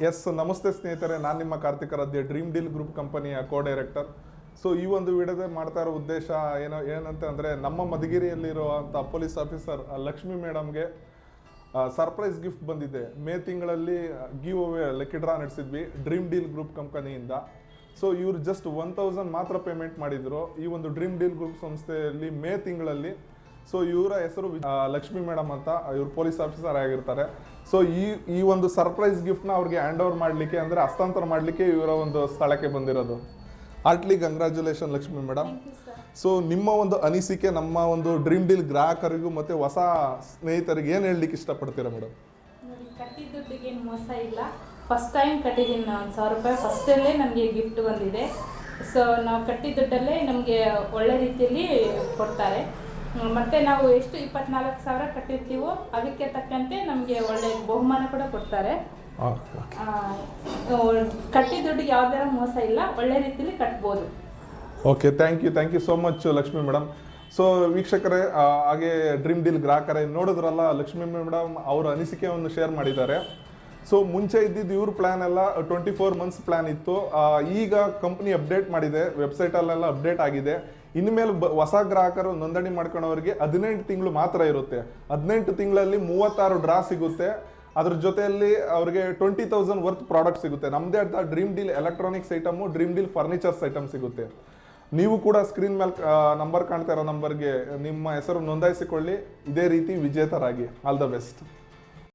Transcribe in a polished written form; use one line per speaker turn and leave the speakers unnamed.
S ನಮಸ್ತೆ ಸ್ನೇಹಿತರೆ, ನಾನು ನಿಮ್ಮ ಕಾರ್ತಿಕ್ ಆರಾಧ್ಯ, ಡ್ರೀಮ್ ಡೀಲ್ ಗ್ರೂಪ್ ಕಂಪನಿಯ ಕೋ ಡೈರೆಕ್ಟರ್. ಸೊ ಈ ಒಂದು ವಿಡಿಯೋದಲ್ಲಿ ಮಾಡ್ತಾ ಇರೋ ಉದ್ದೇಶ ಏನಂತ ಅಂದರೆ, ನಮ್ಮ ಮಧುಗಿರಿಯಲ್ಲಿರುವಂಥ ಪೊಲೀಸ್ ಆಫೀಸರ್ ಲಕ್ಷ್ಮಿ ಮೇಡಮ್ಗೆ ಸರ್ಪ್ರೈಸ್ ಗಿಫ್ಟ್ ಬಂದಿದೆ. ಮೇ ತಿಂಗಳಲ್ಲಿ ಗಿವ್ ಅವೇ ಲಕ್ಕಿ ಡ್ರಾ ನಡೆಸಿದ್ವಿ ಡ್ರೀಮ್ ಡೀಲ್ ಗ್ರೂಪ್ ಕಂಪನಿಯಿಂದ. ಸೊ ಇವರು ಜಸ್ಟ್ 1000 ಮಾತ್ರ ಪೇಮೆಂಟ್ ಮಾಡಿದ್ರು ಈ ಒಂದು ಡ್ರೀಮ್ ಡೀಲ್ ಗ್ರೂಪ್ ಸಂಸ್ಥೆಯಲ್ಲಿ ಮೇ ತಿಂಗಳಲ್ಲಿ. ಸೊ ಇವರ ಹೆಸರು ಲಕ್ಷ್ಮಿ ಮೇಡಮ್ ಅಂತ, ಇವರು ಪೊಲೀಸ್ ಆಫೀಸರ್ ಆಗಿರ್ತಾರೆ. ಸೊ ಈ ಒಂದು ಸರ್ಪ್ರೈಸ್ ಗಿಫ್ಟ್ನ ಅವ್ರಿಗೆ ಹ್ಯಾಂಡ್ ಓವರ್ ಮಾಡಲಿಕ್ಕೆ, ಅಂದರೆ ಹಸ್ತಾಂತರ ಮಾಡಲಿಕ್ಕೆ ಇವರ ಒಂದು ಸ್ಥಳಕ್ಕೆ ಬಂದಿರೋದು. Heartily congratulation Lakshmi madam. So ನಿಮ್ಮ ಒಂದು ಅನಿಸಿಕೆ ನಮ್ಮ ಒಂದು ಡ್ರೀಮ್ ಡೀಲ್ ಗ್ರಾಹಕರಿಗೂ ಮತ್ತು ಹೊಸ ಸ್ನೇಹಿತರಿಗೆ ಏನು ಹೇಳಲಿಕ್ಕೆ ಇಷ್ಟಪಡ್ತೀರಾ ಮೇಡಮ್?
ಕಟ್ಟಿದ ದುಡ್ಡಿಗೆ ಏನು ಮೋಸ ಇಲ್ಲ. ಫಸ್ಟ್ ಟೈಮ್ ಕಟ್ಟಿದ್ದೀನಿ ನಾನು 1000 ರೂಪಾಯಿ. ಫಸ್ಟಲ್ಲೇ ನನಗೆ ಗಿಫ್ಟ್ ಬಂದಿದೆ. ಸೊ ನಾವು ಕಟ್ಟಿದ ದುಡ್ಡಲ್ಲೇ ನಮಗೆ ಒಳ್ಳೆ ರೀತಿಯಲ್ಲಿ ಕೊಡ್ತಾರೆ. ಮತ್ತು ನಾವು ಎಷ್ಟು 24,000 ಕಟ್ಟಿರ್ತೀವೋ ಅದಕ್ಕೆ ತಕ್ಕಂತೆ ನಮಗೆ ಒಳ್ಳೆ ಬಹುಮಾನ ಕೂಡ ಕೊಡ್ತಾರೆ. ಕಟ್ಟಿದ ದುಡ್ಡಿಗೆ ಯಾವುದೇ ಮೋಸ ಇಲ್ಲ, ಒಳ್ಳೆ ರೀತಿಯಲ್ಲಿ ಕಟ್ಬೋದು.
Okay, thank you so much Lakshmi madam. So ವೀಕ್ಷಕರೇ, ಹಾಗೆ ಡ್ರೀಮ್ ಡೀಲ್ ಗ್ರಾಹಕರೇ ನೋಡಿದ್ರಲ್ಲ, ಲಕ್ಷ್ಮಿ ಮೇಡಮ್ ಅವರ ಅನಿಸಿಕೆಯನ್ನು ಶೇರ್ ಮಾಡಿದ್ದಾರೆ. ಸೊ ಮುಂಚೆ ಇದ್ದಿದ್ದು ಇವ್ರ ಪ್ಲ್ಯಾನ್ ಎಲ್ಲ 24 ಮಂತ್ಸ್ ಪ್ಲ್ಯಾನ್ ಇತ್ತು. ಈಗ ಕಂಪ್ನಿ ಅಪ್ಡೇಟ್ ಮಾಡಿದೆ, ವೆಬ್ಸೈಟಲ್ಲೆಲ್ಲ ಅಪ್ಡೇಟ್ ಆಗಿದೆ. ಇನ್ಮೇಲೆ ಹೊಸ ಗ್ರಾಹಕರು ನೋಂದಣಿ ಮಾಡ್ಕೊಳ್ಳೋರಿಗೆ 18 ತಿಂಗಳು ಮಾತ್ರ ಇರುತ್ತೆ. 18 ತಿಂಗಳಲ್ಲಿ 36 ಡ್ರಾ ಸಿಗುತ್ತೆ. ಅದ್ರ ಜೊತೆಯಲ್ಲಿ ಅವ್ರಿಗೆ 20,000 ವರ್ತ್ ಪ್ರಾಡಕ್ಟ್ ಸಿಗುತ್ತೆ. ನಮ್ಮದೇ ಆದ dream deal electronics item, dream deal furnitures item ಸಿಗುತ್ತೆ. ನೀವು ಕೂಡ ಸ್ಕ್ರೀನ್ ಮೇಲೆ ನಂಬರ್ ಕಾಣ್ತಾ ಇರೋ ನಂಬರ್ಗೆ ನಿಮ್ಮ ಹೆಸರು ನೋಂದಾಯಿಸಿಕೊಳ್ಳಿ. ಇದೇ ರೀತಿ ವಿಜೇತರಾಗಿ. All the best.